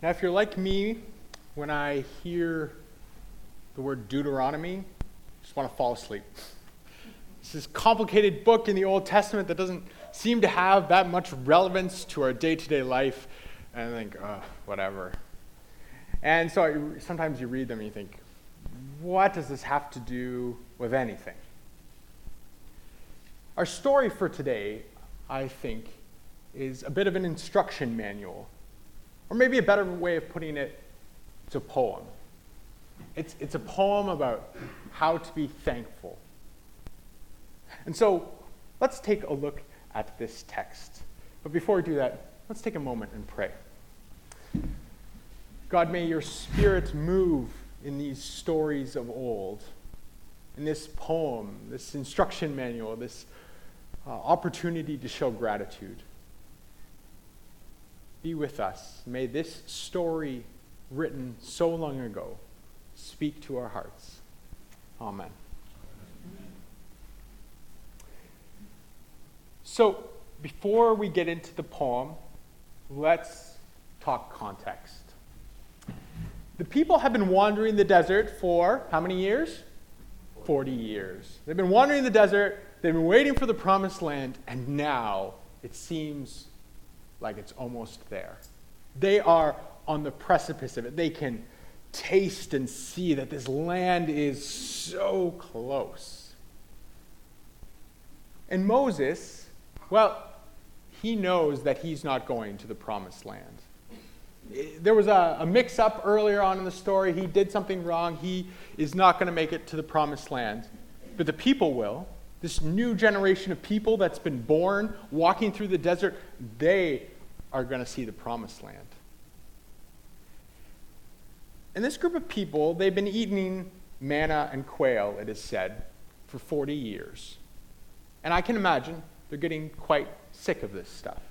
Now, if you're like me, when I hear the word Deuteronomy, I just want to fall asleep. It's this complicated book in the Old Testament that doesn't seem to have that much relevance to our day-to-day life, and I think, whatever. And so sometimes you read them and you think, what does this have to do with anything? Our story for today, I think, is a bit of an instruction manual. Or maybe a better way of putting it, it's a poem. It's a poem about how to be thankful. And so let's take a look at this text. But before we do that, let's take a moment and pray. God, may your Spirit move in these stories of old, in this poem, this instruction manual, this opportunity to show gratitude. Be with us. May this story written so long ago speak to our hearts. Amen. So, before we get into the poem, let's talk context. The people have been wandering the desert for how many years? 40 years. They've been wandering the desert, they've been waiting for the promised land, and now it seems like it's almost there. They are on the precipice of it. They can taste and see that this land is so close. And Moses, well, he knows that he's not going to the promised land. There was a mix-up earlier on in the story. He did something wrong. He is not going to make it to the promised land. But the people will. This new generation of people that's been born, walking through the desert, they are going to see the promised land. And this group of people, they've been eating manna and quail, it is said, for 40 years. And I can imagine they're getting quite sick of this stuff.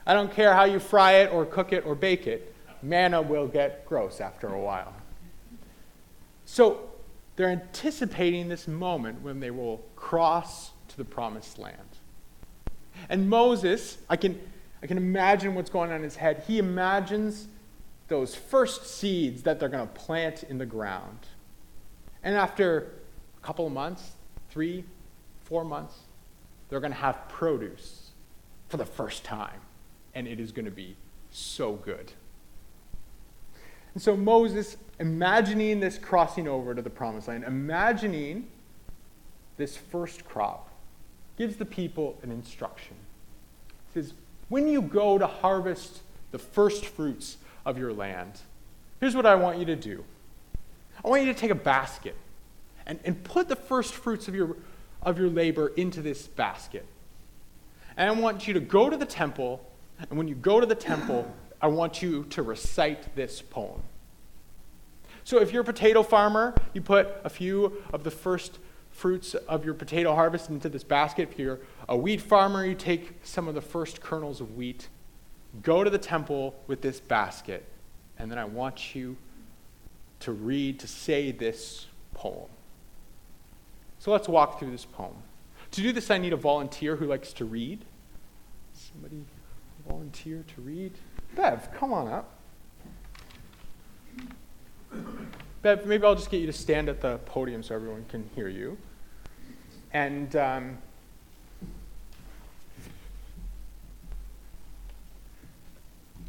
I don't care how you fry it or cook it or bake it, manna will get gross after a while. So they're anticipating this moment when they will cross to the promised land. And Moses, I can imagine what's going on in his head. He imagines those first seeds that they're going to plant in the ground. And after a couple of months, 3, 4 months, they're going to have produce for the first time. And it is going to be so good. And so Moses, imagining this crossing over to the promised land, imagining this first crop, gives the people an instruction. He says, when you go to harvest the first fruits of your land, here's what I want you to do. I want you to take a basket and put the first fruits of your labor into this basket. And I want you to go to the temple, and when you go to the temple, I want you to recite this poem. So if you're a potato farmer, you put a few of the first fruits of your potato harvest into this basket. If you're a wheat farmer, you take some of the first kernels of wheat, go to the temple with this basket, and then I want you to say this poem. So let's walk through this poem. To do this, I need a volunteer who likes to read. Somebody volunteer to read? Bev, come on up. Bev, maybe I'll just get you to stand at the podium so everyone can hear you. And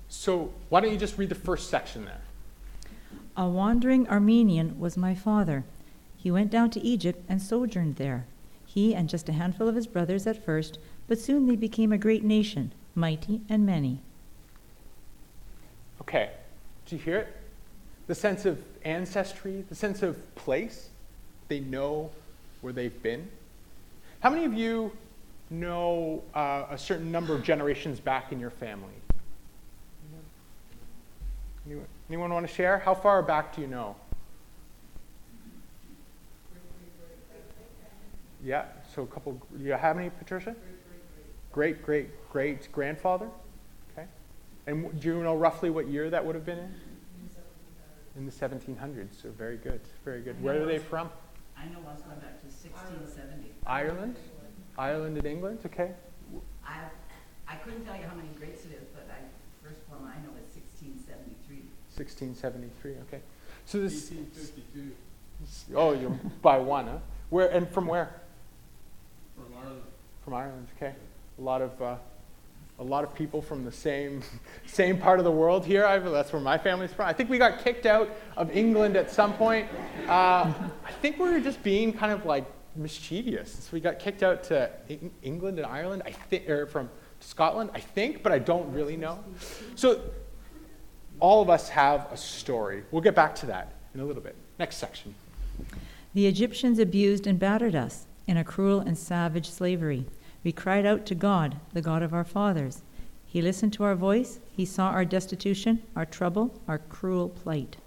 so why don't you just read the first section there? A wandering Armenian was my father. He went down to Egypt and sojourned there. He and just a handful of his brothers at first, but soon they became a great nation, mighty and many. Okay, did you hear it? The sense of ancestry, the sense of place. They know where they've been. How many of you know a certain number of generations back in your family? Anyone want to share? How far back do you know? Yeah, so a couple. You have any, Patricia? Great grandfather? Okay. And do you know roughly what year that would have been in? In the 1700s, so very good, very good. Where are they from? I know I was going back to 1670. Ireland? Ireland and England, okay. I couldn't tell you how many greats it is, but first one I know is 1673. 1673, okay. So this... 1852. Oh, you're by one, huh? Where, and from where? From Ireland. From Ireland, okay. A lot of people from the same part of the world here. That's where my family's from. I think we got kicked out of England at some point. I think we were just being kind of like mischievous. So we got kicked out to England and Ireland, I think, or from Scotland, I think, but I don't really know. So all of us have a story. We'll get back to that in a little bit. Next section. The Egyptians abused and battered us in a cruel and savage slavery. We cried out to God, the God of our fathers. He listened to our voice. He saw our destitution, our trouble, our cruel plight.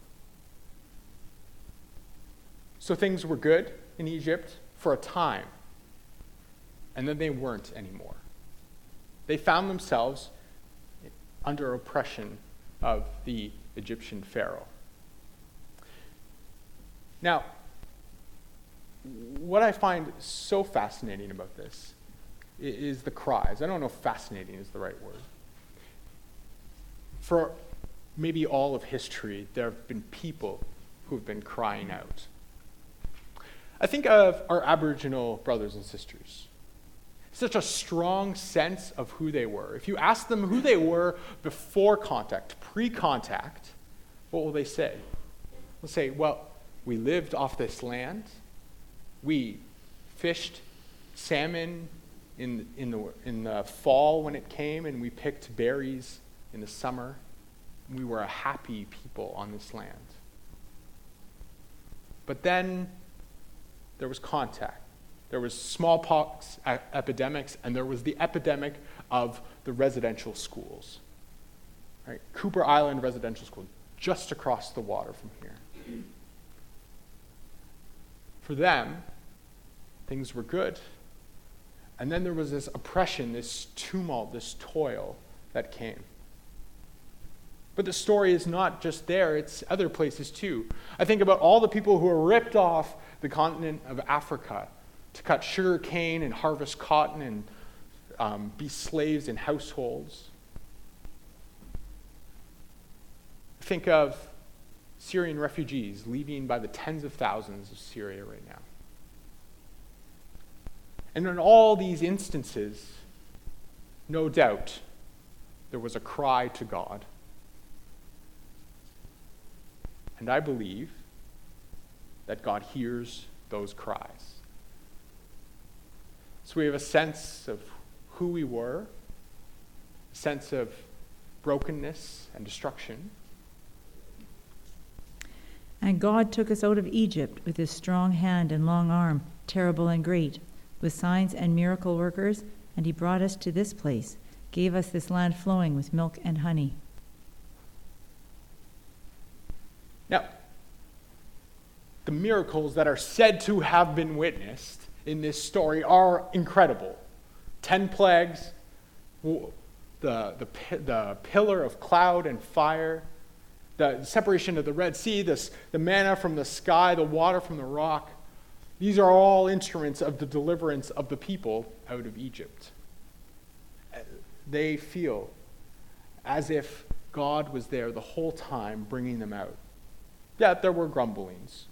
So things were good in Egypt for a time, and then they weren't anymore. They found themselves under oppression of the Egyptian Pharaoh. Now, what I find so fascinating about this is the cries. I don't know if fascinating is the right word. For maybe all of history, there have been people who have been crying out. I think of our Aboriginal brothers and sisters. Such a strong sense of who they were. If you ask them who they were before contact, pre-contact, what will they say? They'll say, well, we lived off this land. We fished salmon in the fall when it came, and we picked berries in the summer. We were a happy people on this land. But then there was contact. There was smallpox epidemics, and there was the epidemic of the residential schools. Right? Cooper Island Residential School, just across the water from here. For them, things were good. And then there was this oppression, this tumult, this toil that came. But the story is not just there, it's other places too. I think about all the people who were ripped off the continent of Africa to cut sugar cane and harvest cotton and be slaves in households. Think of Syrian refugees leaving by the tens of thousands of Syria right now. And in all these instances, no doubt, there was a cry to God. And I believe that God hears those cries. So we have a sense of who we were, a sense of brokenness and destruction. And God took us out of Egypt with his strong hand and long arm, terrible and great, with signs and miracle workers, and he brought us to this place, gave us this land flowing with milk and honey. Now, the miracles that are said to have been witnessed in this story are incredible. 10 plagues, the pillar of cloud and fire, the separation of the Red Sea, the manna from the sky, the water from the rock. These are all instruments of the deliverance of the people out of Egypt. They feel as if God was there the whole time bringing them out. Yeah, there were grumblings,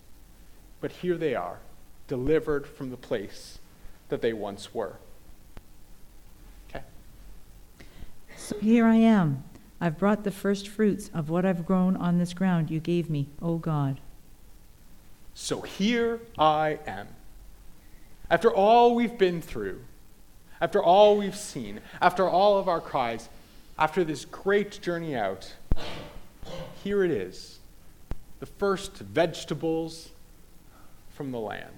but here they are, delivered from the place that they once were. Okay. So here I am. I've brought the first fruits of what I've grown on this ground you gave me, O God. So here I am. After all we've been through, after all we've seen, after all of our cries, after this great journey out, here it is, the first vegetables from the land.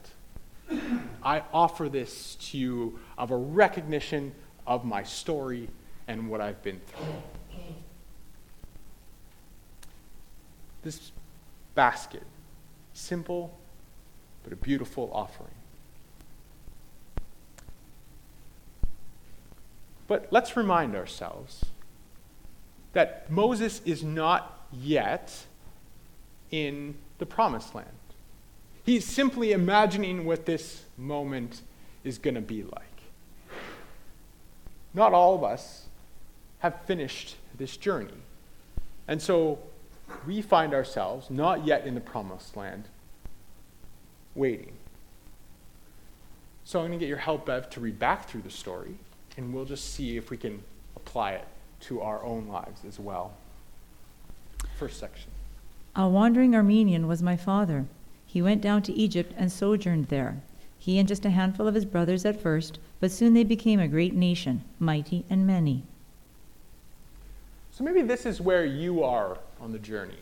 I offer this to you of a recognition of my story and what I've been through. This basket, simple but a beautiful offering. But let's remind ourselves that Moses is not yet in the promised land. He's simply imagining what this moment is going to be like. Not all of us have finished this journey. And so we find ourselves not yet in the promised land, waiting. So I'm going to get your help, Bev, to read back through the story, and we'll just see if we can apply it to our own lives as well. First section. A wandering Armenian was my father. He went down to Egypt and sojourned there. He and just a handful of his brothers at first, but soon they became a great nation, mighty and many. So maybe this is where you are on the journey.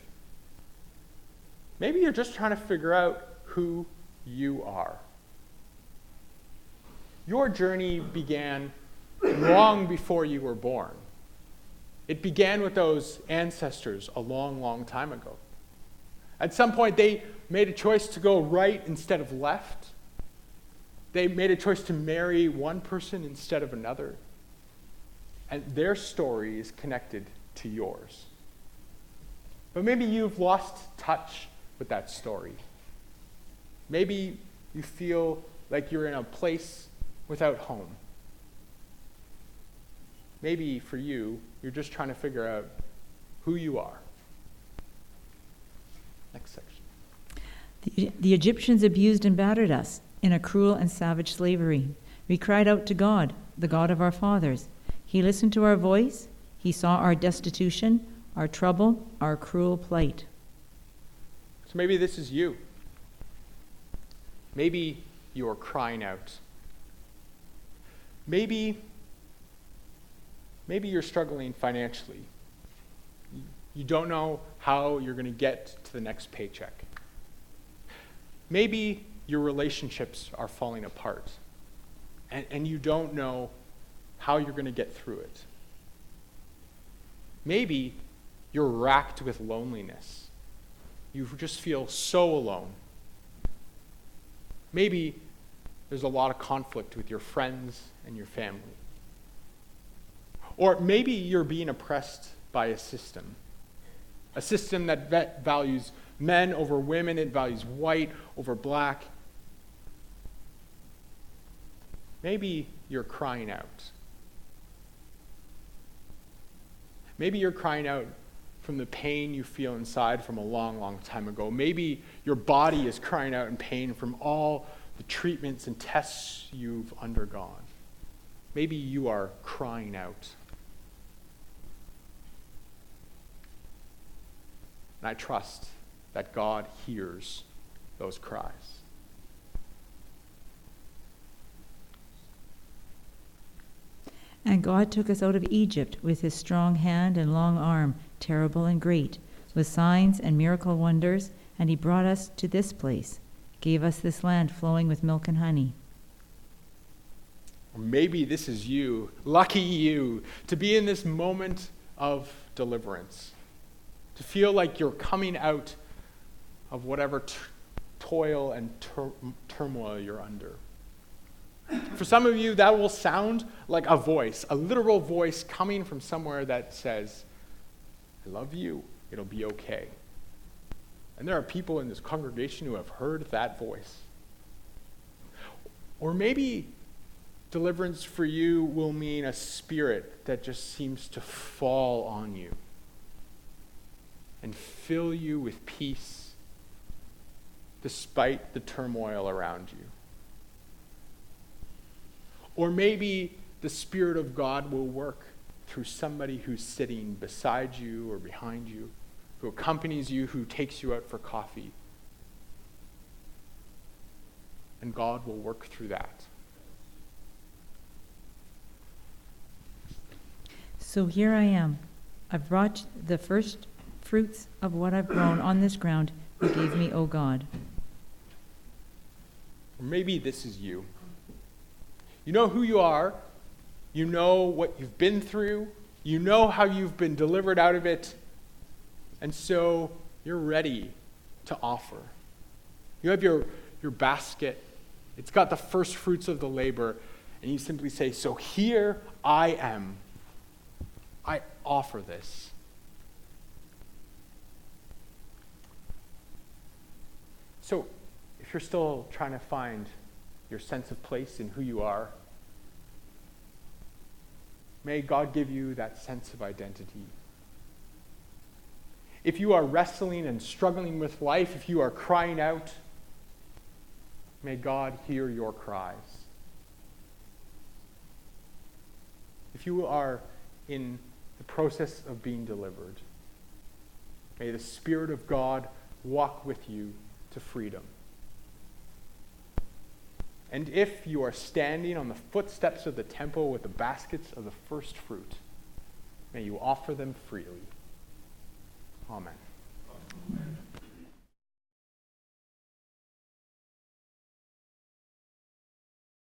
Maybe you're just trying to figure out who you are. Your journey began long before you were born. It began with those ancestors a long, long time ago. At some point, they made a choice to go right instead of left. They made a choice to marry one person instead of another. And their story is connected to yours. But maybe you've lost touch with that story. Maybe you feel like you're in a place without home. Maybe for you, you're just trying to figure out who you are. Next section. The Egyptians abused and battered us in a cruel and savage slavery. We cried out to God, the God of our fathers. He listened to our voice. He saw our destitution, our trouble, our cruel plight. So maybe this is you. Maybe you're crying out. Maybe you're struggling financially. You don't know how you're going to get to the next paycheck. Maybe your relationships are falling apart, and you don't know how you're going to get through it. Maybe you're racked with loneliness. You just feel so alone. Maybe there's a lot of conflict with your friends and your family. Or maybe you're being oppressed by a system that values men over women, it values white over black. Maybe you're crying out. Maybe you're crying out from the pain you feel inside from a long, long time ago. Maybe your body is crying out in pain from all the treatments and tests you've undergone. Maybe you are crying out. And I trust that God hears those cries. And God took us out of Egypt with his strong hand and long arm, terrible and great, with signs and miracle wonders, and he brought us to this place, gave us this land flowing with milk and honey. Or maybe this is you, lucky you, to be in this moment of deliverance, to feel like you're coming out of whatever toil and turmoil you're under. For some of you, that will sound like a voice, a literal voice coming from somewhere that says, I love you, it'll be okay. And there are people in this congregation who have heard that voice. Or maybe deliverance for you will mean a spirit that just seems to fall on you and fill you with peace despite the turmoil around you. Or maybe the Spirit of God will work through somebody who's sitting beside you or behind you, who accompanies you, who takes you out for coffee. And God will work through that. So here I am. I've brought the first fruits of what I've grown on this ground you gave me, O God. Or maybe this is you. You know who you are. You know what you've been through. You know how you've been delivered out of it. And so you're ready to offer. You have your basket. It's got the first fruits of the labor. And you simply say, so here I am. I offer this. So if you're still trying to find your sense of place in who you are, may God give you that sense of identity. If you are wrestling and struggling with life, if you are crying out, may God hear your cries. If you are in the process of being delivered, may the Spirit of God walk with you to freedom. And if you are standing on the footsteps of the temple with the baskets of the first fruit, may you offer them freely. Amen.